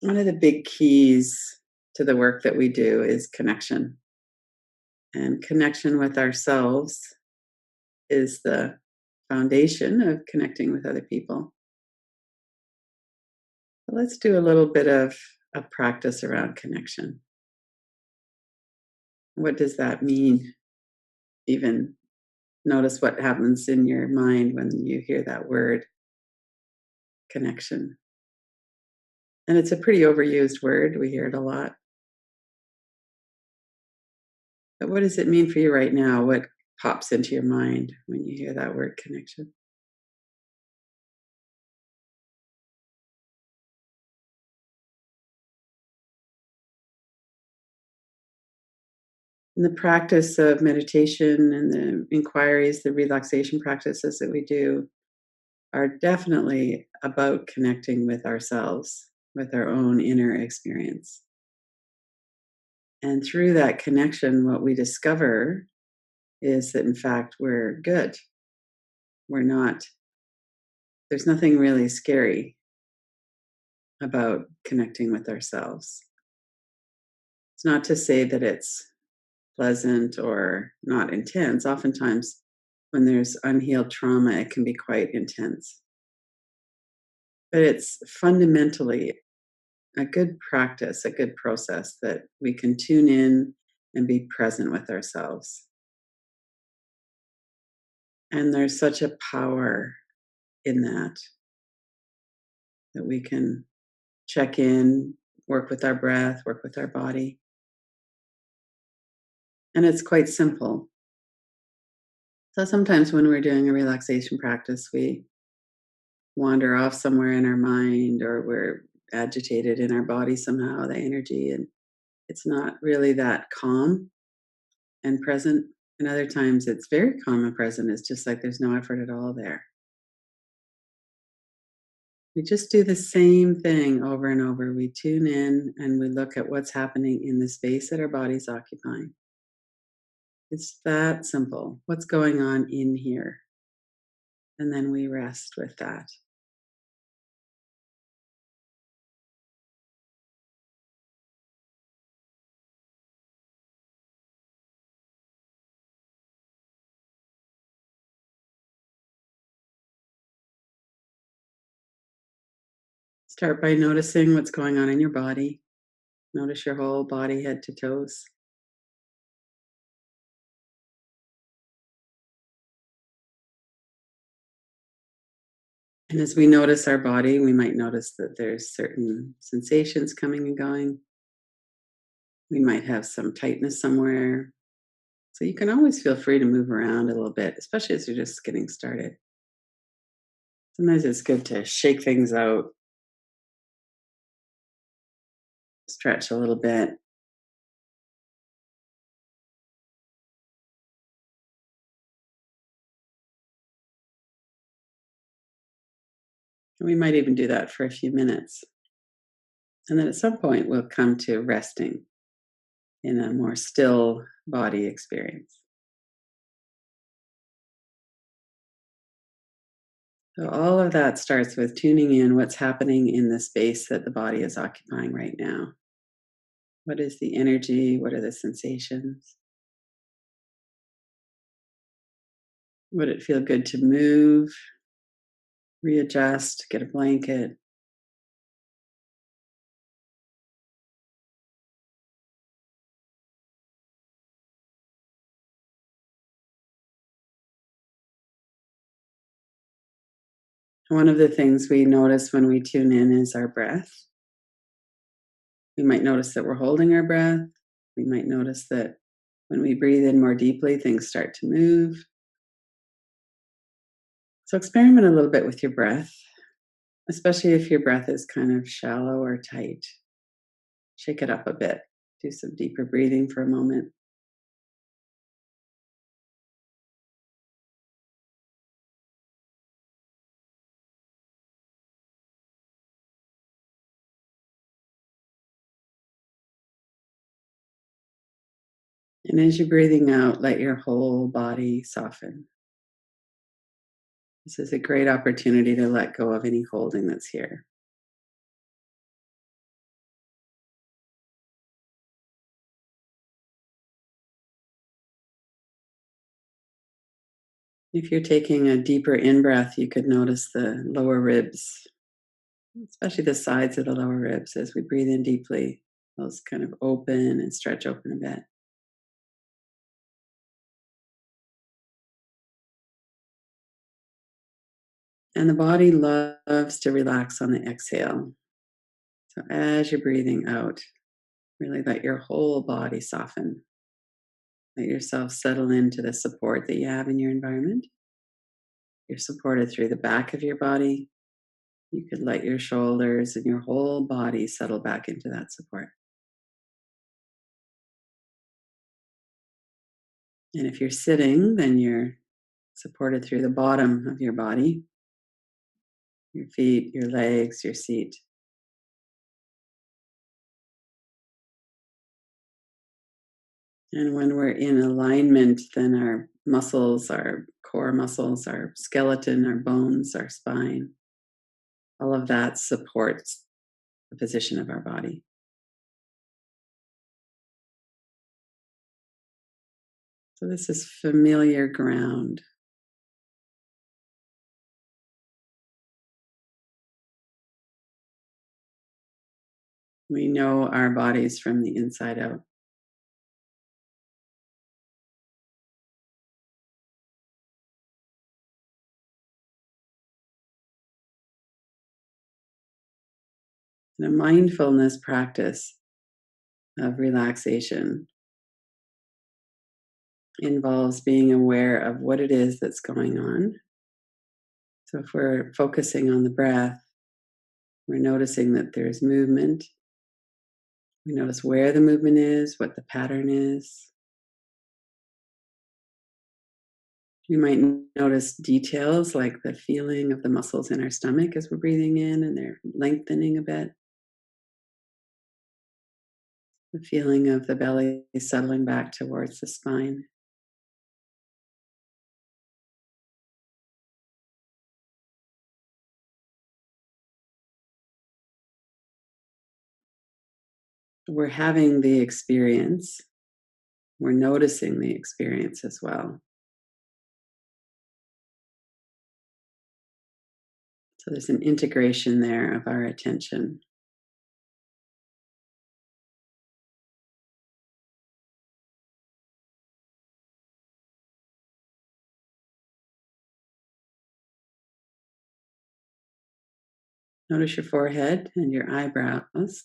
One of the big keys to the work that we do is connection. And connection with ourselves is the foundation of connecting with other people. So let's do a little bit of a practice around connection. What does that mean? Even notice what happens in your mind when you hear that word connection. And it's a pretty overused word. We hear it a lot. But what does it mean for you right now? What pops into your mind when you hear that word connection? And the practice of meditation and the inquiries, the relaxation practices that we do are definitely about connecting with ourselves, with our own inner experience. And through that connection, what we discover is that in fact we're good. We're not, there's nothing really scary about connecting with ourselves. It's not to say that it's pleasant or not intense. Oftentimes, when there's unhealed trauma, it can be quite intense. But it's fundamentally a good practice, a good process that we can tune in and be present with ourselves. And there's such a power in that we can check in, work with our breath, work with our body. And it's quite simple. So sometimes when we're doing a relaxation practice, we wander off somewhere in our mind or we're agitated in our body somehow, the energy, and it's not really that calm and present. And other times it's very calm and present. It's just like there's no effort at all there. We just do the same thing over and over. We tune in and we look at what's happening in the space that our body's occupying. It's that simple. What's going on in here? And then we rest with that. Start by noticing what's going on in your body. Notice your whole body, head to toes. And as we notice our body, we might notice that there's certain sensations coming and going. We might have some tightness somewhere. So you can always feel free to move around a little bit, especially as you're just getting started. Sometimes it's good to shake things out, stretch a little bit. And we might even do that for a few minutes. And then at some point, we'll come to resting in a more still body experience. So all of that starts with tuning in what's happening in the space that the body is occupying right now. What is the energy? What are the sensations? Would it feel good to move, readjust, get a blanket? One of the things we notice when we tune in is our breath. We might notice that we're holding our breath. We might notice that when we breathe in more deeply, things start to move. So experiment a little bit with your breath, especially if your breath is kind of shallow or tight. Shake it up a bit. Do some deeper breathing for a moment. And as you're breathing out, let your whole body soften. This is a great opportunity to let go of any holding that's here. If you're taking a deeper in breath, you could notice the lower ribs, especially the sides of the lower ribs as we breathe in deeply. Those kind of open and stretch open a bit. And the body loves to relax on the exhale. So as you're breathing out, really let your whole body soften. Let yourself settle into the support that you have in your environment. You're supported through the back of your body. You could let your shoulders and your whole body settle back into that support. And if you're sitting, then you're supported through the bottom of your body, your feet, your legs, your seat. And when we're in alignment, then our muscles, our core muscles, our skeleton, our bones, our spine, all of that supports the position of our body. So this is familiar ground. We know our bodies from the inside out. And a mindfulness practice of relaxation involves being aware of what it is that's going on. So if we're focusing on the breath, we're noticing that there's movement. We notice where the movement is, what the pattern is. We might notice details like the feeling of the muscles in our stomach as we're breathing in and they're lengthening a bit. The feeling of the belly settling back towards the spine. We're having the experience. We're noticing the experience as well. So there's an integration there of our attention. Notice your forehead and your eyebrows.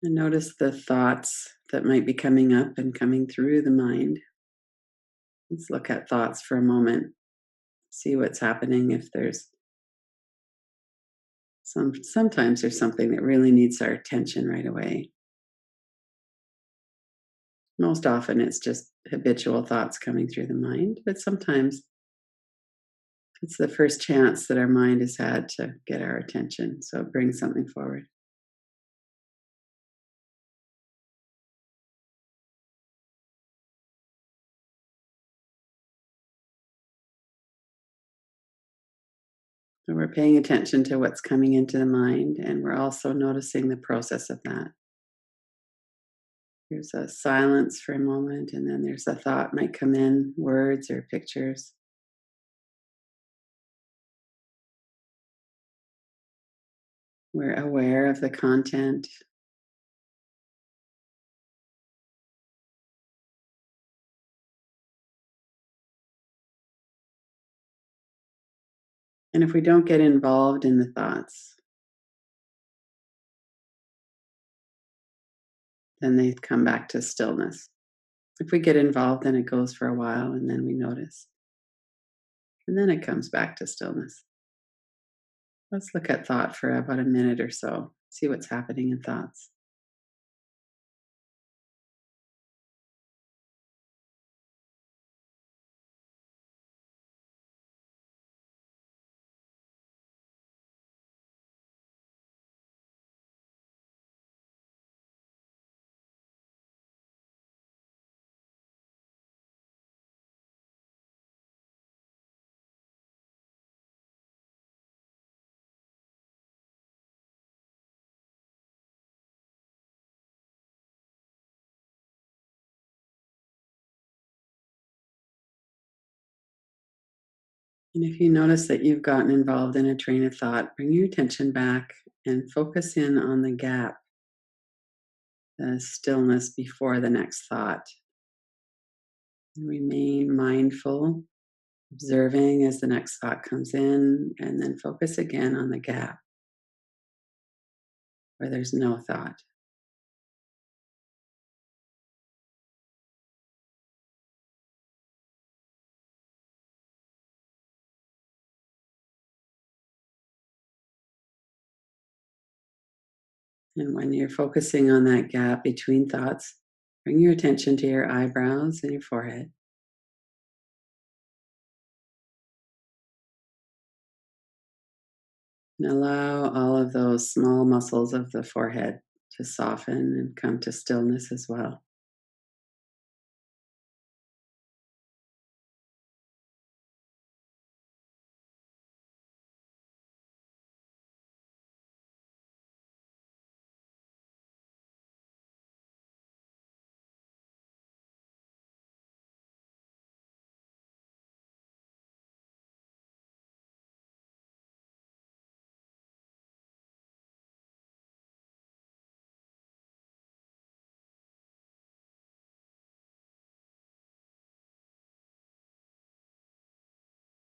And notice the thoughts that might be coming up and coming through the mind. Let's look at thoughts for a moment, see what's happening. If there's sometimes there's something that really needs our attention right away. Most often it's just habitual thoughts coming through the mind, but sometimes it's the first chance that our mind has had to get our attention. So it brings something forward. So we're paying attention to what's coming into the mind, and we're also noticing the process of that. There's a silence for a moment, and then there's a thought might come in, words or pictures. We're aware of the content. And if we don't get involved in the thoughts, then they come back to stillness. If we get involved, then it goes for a while, and then we notice. And then it comes back to stillness. Let's look at thought for about a minute or so, see what's happening in thoughts. And if you notice that you've gotten involved in a train of thought, bring your attention back and focus in on the gap, the stillness before the next thought. And remain mindful, observing as the next thought comes in, and then focus again on the gap where there's no thought. And when you're focusing on that gap between thoughts, bring your attention to your eyebrows and your forehead. And allow all of those small muscles of the forehead to soften and come to stillness as well.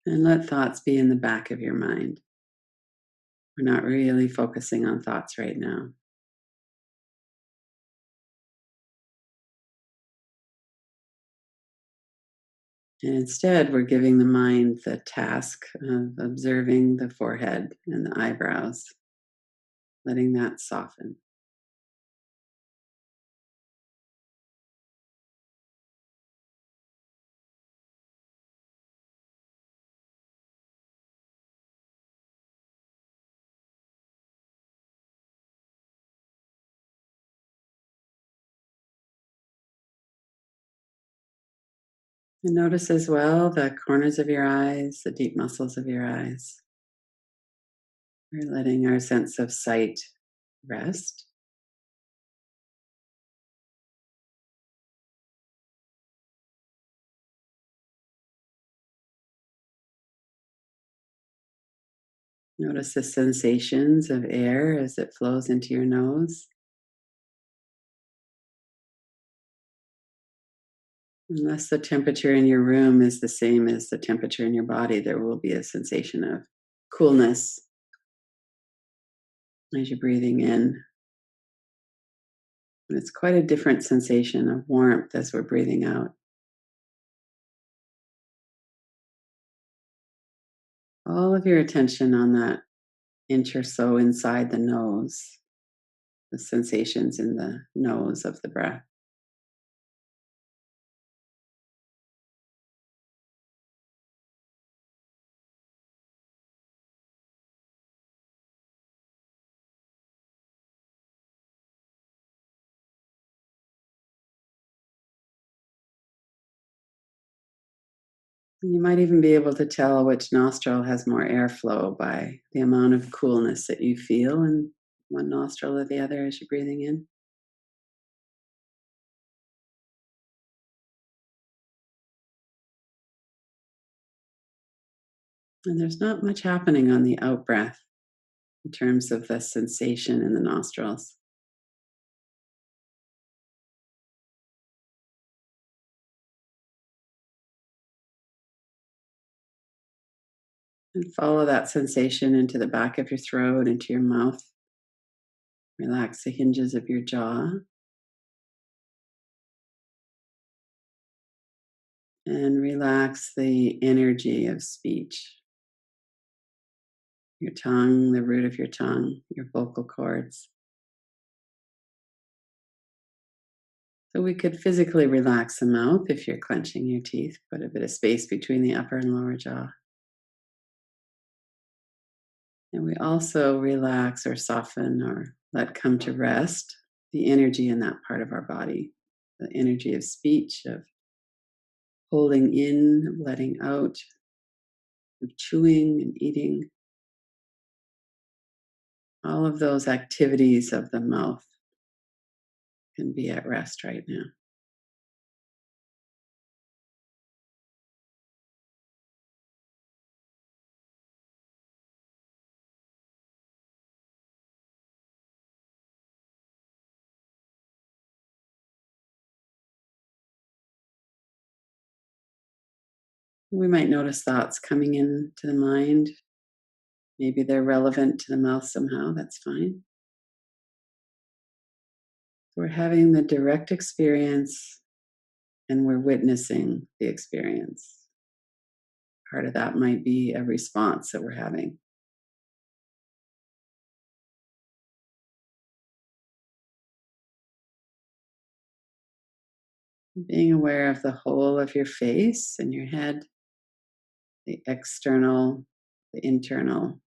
And let thoughts be in the back of your mind. We're not really focusing on thoughts right now. And instead, we're giving the mind the task of observing the forehead and the eyebrows, letting that soften. And notice as well the corners of your eyes, the deep muscles of your eyes. We're letting our sense of sight rest. Notice the sensations of air as it flows into your nose. Unless the temperature in your room is the same as the temperature in your body, there will be a sensation of coolness as you're breathing in. And it's quite a different sensation of warmth as we're breathing out. All of your attention on that inch or so inside the nose, the sensations in the nose of the breath. You might even be able to tell which nostril has more airflow by the amount of coolness that you feel in one nostril or the other as you're breathing in. And there's not much happening on the out breath in terms of the sensation in the nostrils. And follow that sensation into the back of your throat, into your mouth. Relax the hinges of your jaw and relax the energy of speech. Your tongue, the root of your tongue, your vocal cords. So we could physically relax the mouth if you're clenching your teeth, put a bit of space between the upper and lower jaw. And we also relax or soften or let come to rest the energy in that part of our body, the energy of speech, of holding in, letting out, of chewing and eating. All of those activities of the mouth can be at rest right now. We might notice thoughts coming into the mind. Maybe they're relevant to the mouth somehow. That's fine. We're having the direct experience and we're witnessing the experience. Part of that might be a response that we're having. Being aware of the whole of your face and your head, the external, the internal.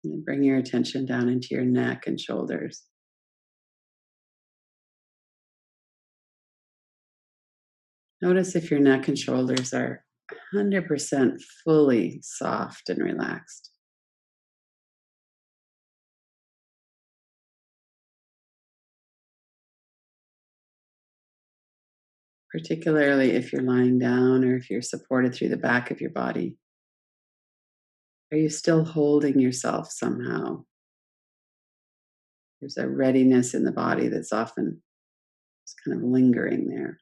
And then bring your attention down into your neck and shoulders. Notice if your neck and shoulders are 100% fully soft and relaxed. Particularly if you're lying down or if you're supported through the back of your body. Are you still holding yourself somehow? There's a readiness in the body that's often just kind of lingering there.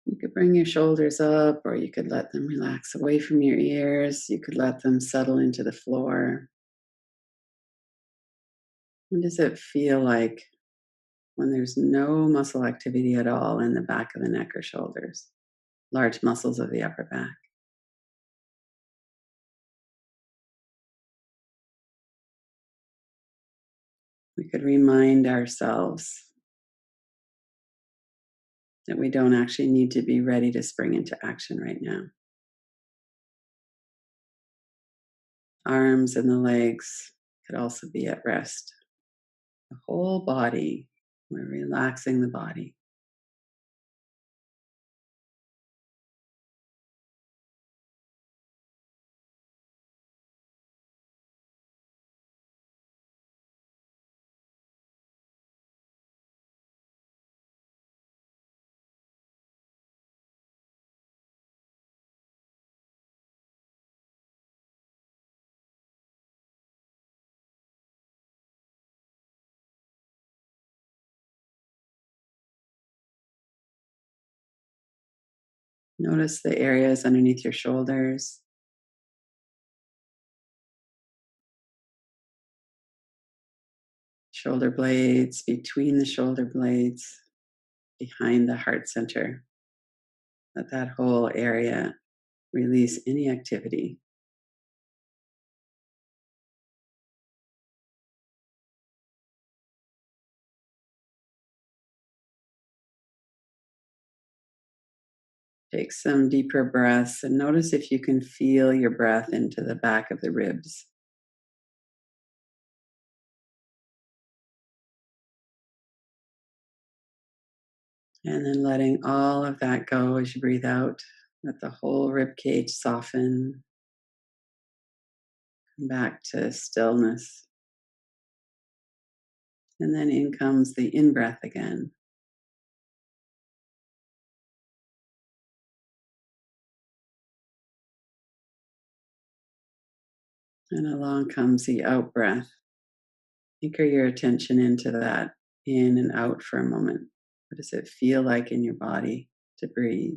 You could bring your shoulders up, or you could let them relax away from your ears. You could let them settle into the floor. What does it feel like when there's no muscle activity at all in the back of the neck or shoulders? Large muscles of the upper back. We could remind ourselves that we don't actually need to be ready to spring into action right now. Arms and the legs could also be at rest. The whole body, we're relaxing the body. Notice the areas underneath your shoulders, shoulder blades, between the shoulder blades, behind the heart center. Let that whole area release any activity. Take some deeper breaths and notice if you can feel your breath into the back of the ribs. And then letting all of that go as you breathe out. Let the whole rib cage soften. Come back to stillness. And then in comes the in breath again. And along comes the out breath. Anchor your attention into that in and out for a moment. What does it feel like in your body to breathe?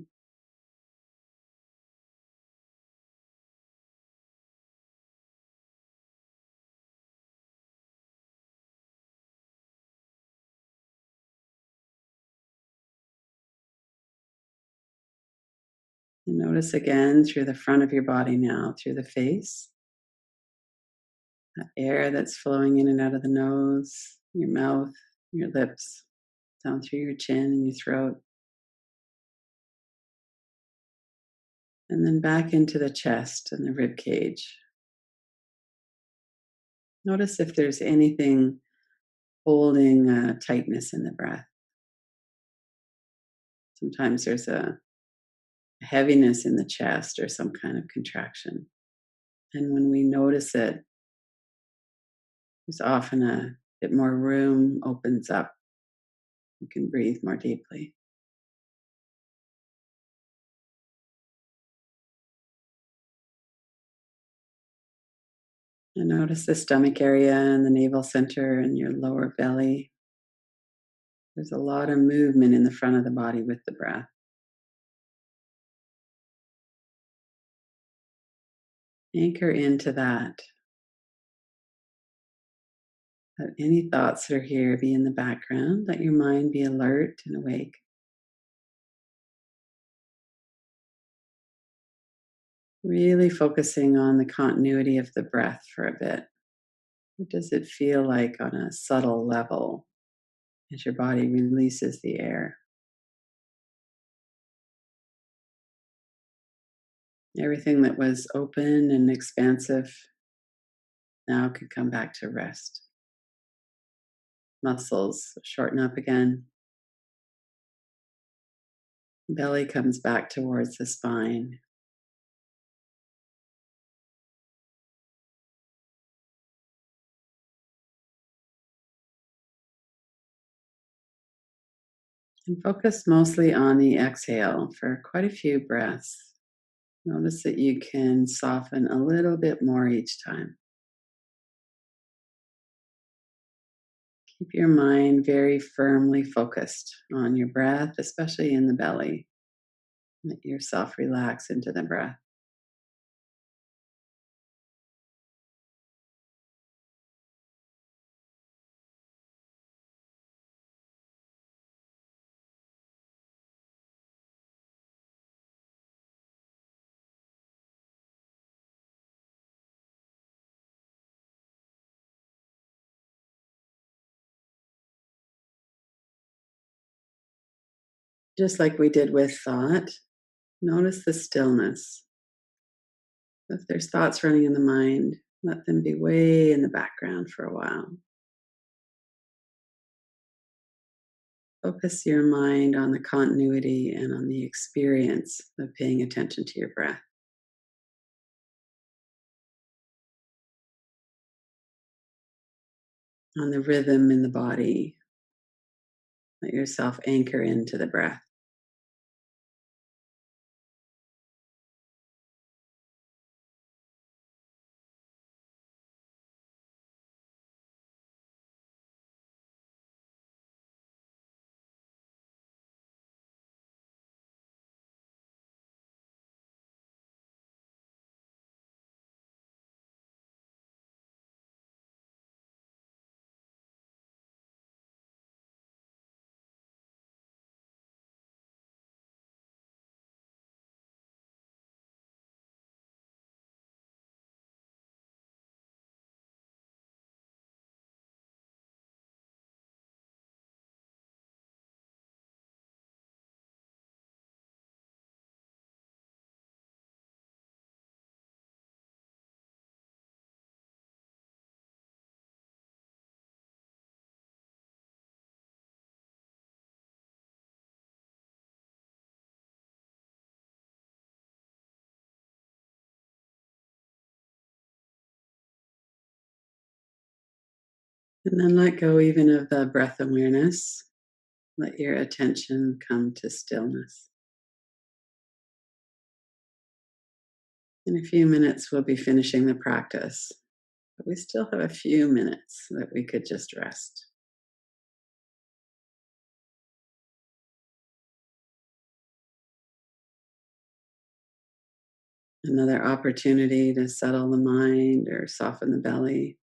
And notice again through the front of your body now, through the face, that air that's flowing in and out of the nose, your mouth, your lips, down through your chin and your throat. And then back into the chest and the rib cage. Notice if there's anything holding tightness in the breath. Sometimes there's a heaviness in the chest or some kind of contraction. And when we notice it, there's often a bit more room opens up. You can breathe more deeply. And notice the stomach area and the navel center and your lower belly. There's a lot of movement in the front of the body with the breath. Anchor into that. Let any thoughts that are here be in the background. Let your mind be alert and awake. Really focusing on the continuity of the breath for a bit. What does it feel like on a subtle level as your body releases the air? Everything that was open and expansive now can come back to rest. Muscles shorten up again. Belly comes back towards the spine. And focus mostly on the exhale for quite a few breaths. Notice that you can soften a little bit more each time. Keep your mind very firmly focused on your breath, especially in the belly. Let yourself relax into the breath. Just like we did with thought, notice the stillness. If there's thoughts running in the mind, let them be way in the background for a while. Focus your mind on the continuity and on the experience of paying attention to your breath, on the rhythm in the body. Let yourself anchor into the breath. And then let go even of the breath awareness. Let your attention come to stillness. In a few minutes, we'll be finishing the practice, but we still have a few minutes that we could just rest. Another opportunity to settle the mind or soften the belly.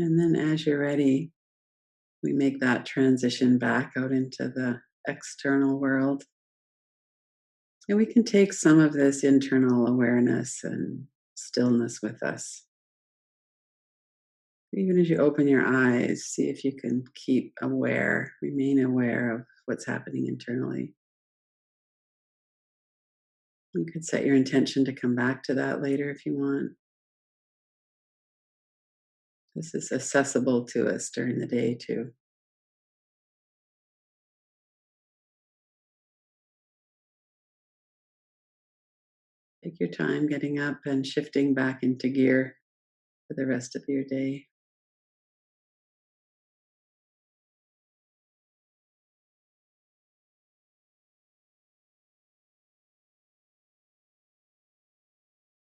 And then, as you're ready, we make that transition back out into the external world. And we can take some of this internal awareness and stillness with us. Even as you open your eyes, see if you can keep aware, remain aware of what's happening internally. You could set your intention to come back to that later if you want. This is accessible to us during the day, too. Take your time getting up and shifting back into gear for the rest of your day.